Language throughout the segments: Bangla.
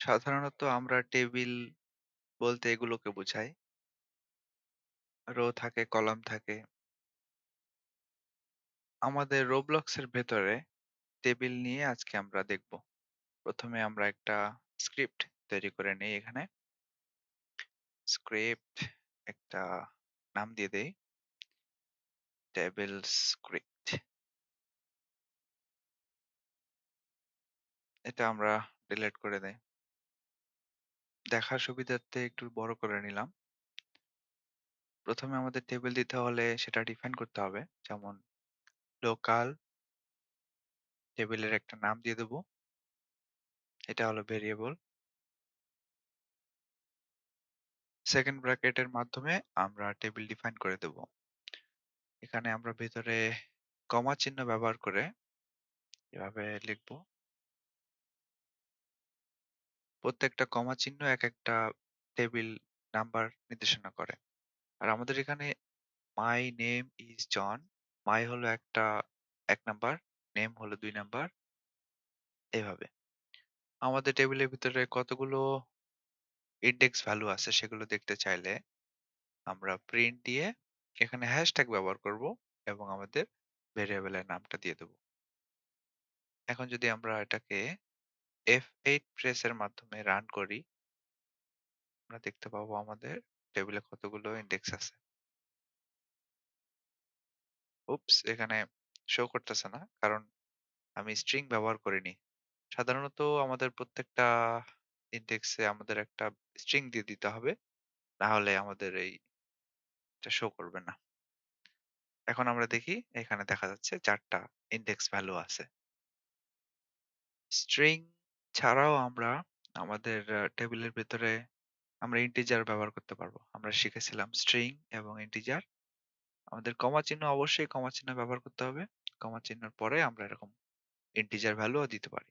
সাধারণত আমরা টেবিল বলতে এগুলোকে বোঝাই। রো থাকে, কলাম থাকে। আমাদের Roblox এর ভেতরে টেবিল নিয়ে আজকে আমরা দেখব। ১ম এ আমরা একটা স্ক্রিপ্ট তৈরি করে নেই এখানে। স্ক্রিপ্ট একটা নাম দিয়ে দেই। Table script. এটা আমরা ডিলিট করে দেই। দেখার সুবিধার্থে একটু বড় করে নিলাম। ১ম এ আমাদের টেবিল দিতে হলে সেটা ডিফাইন করতে হবে। যেমন লোকাল টেবিলের একটা নাম দিয়ে দেব। এটা হলো ভেরিয়েবল। 2nd ব্র্যাকেটের মাধ্যমে আমরা টেবিল ডিফাইন করে দেব। এখানে আমরা ভেতরে কমা চিহ্ন ব্যবহার করে এভাবে লিখব। প্রত্যেকটা কমা চিহ্ন একেকটা টেবিল নাম্বার নির্দেশনা করে। আর আমাদের এখানে মাই নেম ইজ জন। মাই হলো ১ নাম্বার, নেম হলো ২ নাম্বার, এভাবে। আমাদের টেবিলের ভিতরে কতগুলো ইনডেক্স ভ্যালু আছে সেগুলো দেখতে চাইলে আমরা প্রিন্ট দিয়ে এখানে হ্যাশট্যাগ ব্যবহার করব এবং আমাদের ভেরিয়েবলের নামটা দিয়ে দেব। এখন যদি আমরা এটাকে F8 প্রেসের মাধ্যমে রান করি, আমরা দেখতে পাবো আমাদের টেবিলে কতগুলো ইনডেক্স আছে। উপস! এখানে শো করতেছে না। কারণ আমি স্ট্রিং ব্যবহার করিনি। সাধারণত আমাদের প্রত্যেকটা ইনডেক্সে আমাদের একটা স্ট্রিং দিয়ে দিতে হবে। না হলে আমাদের এটা শো করবে না। এখন আমরা দেখি এখানে দেখা যাচ্ছে ৪ টা ইনডেক্স ভ্যালু আছে। স্ট্রিং ছাড়াও আমরা আমাদের টেবিলের ভেতরে আমরা ইন্টিজার ব্যবহার করতে পারবো। আমরা শিখেছিলাম স্ট্রিং এবং ইন্টিজার। আমাদের কমা চিহ্ন অবশ্যই কমা চিহ্ন ব্যবহার করতে হবে। কমা চিহ্নের পরে আমরা এরকম ইন্টিজার ভ্যালুও দিতে পারি।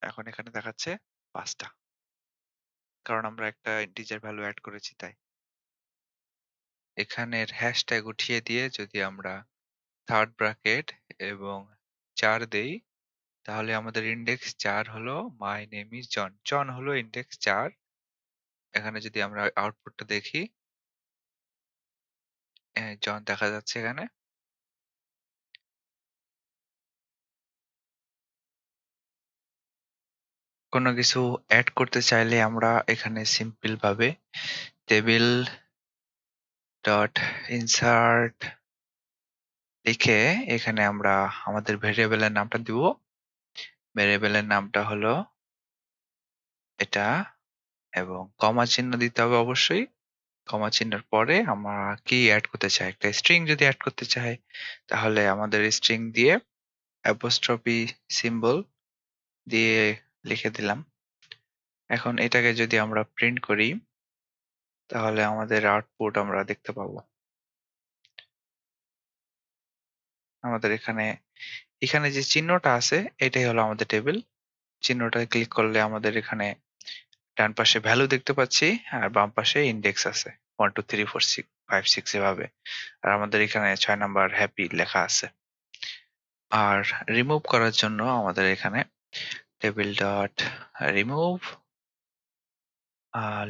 এখন এখানে দেখাচ্ছে ৫ টা। কারণ আমরা একটা ইন্টিজার ভ্যালু এড করেছি তাই। এখানের হ্যাশট্যাগ উঠিয়ে দিয়ে যদি আমরা 3rd ব্র্যাকেট এবং ৪ দেই, তাহলে আমাদের ইনডেক্স ৪ হলো মাই নেম ইজ জন। জন হলো ইনডেক্স ৪। এখানে যদি আমরা আউটপুটটা দেখি, জন দেখা যাচ্ছে এখানে। কোনো কিছু এড করতে চাইলে আমরা এখানে সিম্পল ভাবে টেবিল ডট ইনসার্ট লিখে এখানে আমরা আমাদের ভেরিয়েবলের নামটা দিব। ভেরিয়েবলের নামটা হলো এটা এবং কমা চিহ্ন দিতে হবে অবশ্যই। কমা চিহ্নের পরে আমরা কি এড করতে চাই? একটা স্ট্রিং যদি এড করতে চাই, তাহলে আমাদের স্ট্রিং দিয়ে অ্যাপোস্ট্রফি সিম্বল দিয়ে লিখে দিলাম। এখন এটাকে যদি আমরা প্রিন্ট করি, তাহলে আমাদের আউটপুট আমরা দেখতে পাবো। আমাদের এখানে যে চিহ্নটা আছে এটাই হলো আমাদের টেবিল। চিহ্নটায় ক্লিক করলে আমাদের এখানে ডান পাশে ভ্যালু দেখতে পাচ্ছি আর বাম পাশে ইনডেক্স আছে। 1 2 3 4 6 5 6 এভাবে। আর আমাদের এখানে ৬ নাম্বার হ্যাপি লেখা আছে। আর রিমুভ করার জন্য আমাদের এখানে টেবিল ডট রিমুভ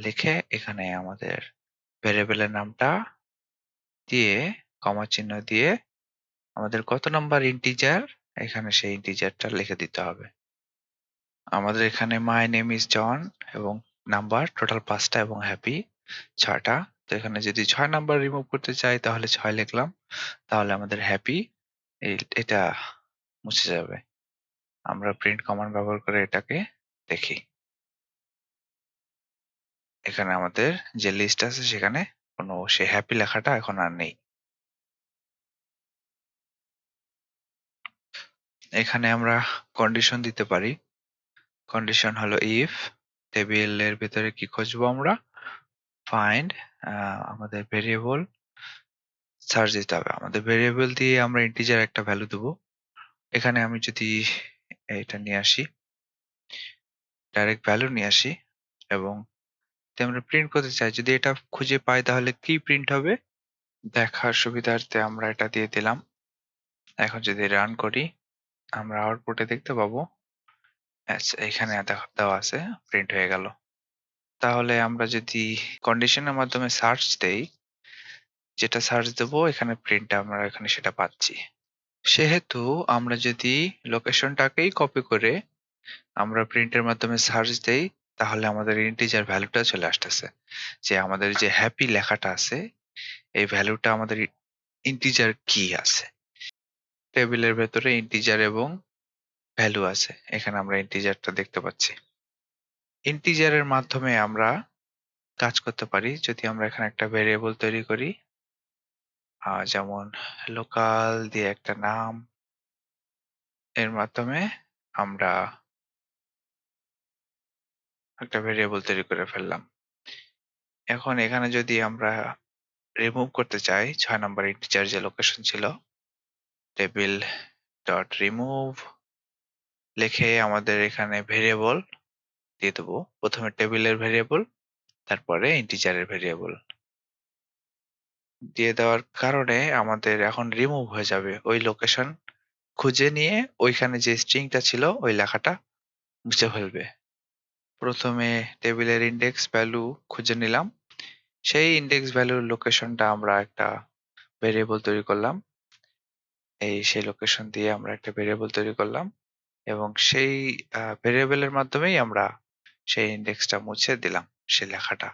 লিখে এখানে আমাদের ভেরিয়েবলের নামটা দিয়ে কমা চিহ্ন দিয়ে আমাদের কত নাম্বার ইন্টিজার এখানে সেই ইন্টিজারটা লিখে দিতে হবে। আমাদের এখানে মাই নেম ইজ জন এবং নাম্বার টোটাল ৫ টা এবং হ্যাপি ৬ টা। তো এখানে যদি ৬ নাম্বার রিমুভ করতে চাই তাহলে ৬ লিখলাম। তাহলে আমাদের হ্যাপি এটা মুছে যাবে। আমরা প্রিন্ট কমান্ড ব্যবহার করে এটাকে দেখি। এখানে আমাদের যে লিস্ট আছে সেখানে কোনো সেই হ্যাপি লেখাটা এখন আর নেই। এখানে আমরা কন্ডিশন দিতে পারি। কন্ডিশন হলো ইফ টেবিলের ভেতরে কি খুঁজবো আমরা? ফাইন্ড আমাদের ভেরিয়েবল সার্চ দিতে হবে। আমাদের ভেরিয়েবল দিয়ে আমরা ইন্টিজার একটা ভ্যালু দেবো। এখানে আমি যদি এটা নিয়ে আসি, ডাইরেক্ট ভ্যালু নিয়ে আসি এবং যদি আমরা প্রিন্ট করতে চাই, যদি এটা খুঁজে পাই তাহলে কি প্রিন্ট হবে? দেখার সুবিধার্থে আমরা এটা দিয়ে দিলাম। এখন যদি রান করি, আমরা আউটপুটে দেখতে পাবো আচ্ছা এখানে দেওয়া আছে প্রিন্ট হয়ে গেল। তাহলে আমরা যদি কন্ডিশনের মাধ্যমে সার্চ দেই, যেটা সার্চ দেবো এখানে প্রিন্ট আমরা এখানে সেটা পাচ্ছি। সেহেতু আমরা যদি লোকেশনটাকেই কপি করে আমরা প্রিন্টের মাধ্যমে সার্চ দেই, তাহলে আমাদের ইন্টিজার ভ্যালুটা চলে আসতেছে। যে আমাদের যে হ্যাপি লেখাটা আছে এই ভ্যালুটা আমাদের ইন্টিজার কি আছে। টেবিলের ভেতরে ইন্টিজার এবং ভ্যালু আছে। এখানে আমরা ইন্টিজারটা দেখতে পাচ্ছি। ইন্টিজারের মাধ্যমে আমরা কাজ করতে পারি। যদি আমরা এখানে একটা ভেরিয়েবল তৈরি করি, যেমন লোকাল দিয়ে একটা নাম, এর মাধ্যমে আমরা একটা ভেরিয়েবল তৈরি করে ফেললাম। এখন এখানে যদি আমরা রিমুভ করতে চাই ৬ নম্বর ইন্টিজার যে লোকেশন ছিল, টেবিল ডট রিমুভ লিখে আমাদের এখানে ভেরিয়েবল দিয়ে দেবো। প্রথমে টেবিলের ভেরিয়েবল, তারপরে ইন্টিজারের ভেরিয়েবল দিয়ে দেওয়ার কারণে আমাদের এখন রিমুভ হয়ে যাবে। ওই লোকেশন খুঁজে নিয়ে ওইখানে যে স্ট্রিংটা ছিল ওই লেখাটা মুছে ফেলবে। প্রথমে টেবিলের ইনডেক্স ভ্যালু খুঁজে নিলাম। সেই ইনডেক্স ভ্যালুর লোকেশনটা আমরা একটা ভেরিয়েবল তৈরি করলাম। সেই লোকেশন দিয়ে আমরা একটা ভেরিয়েবল তৈরি করলাম এবং সেই ভেরিয়েবলের মাধ্যমেই আমরা সেই ইনডেক্সটা মুছে দিলাম, সেই লেখাটা।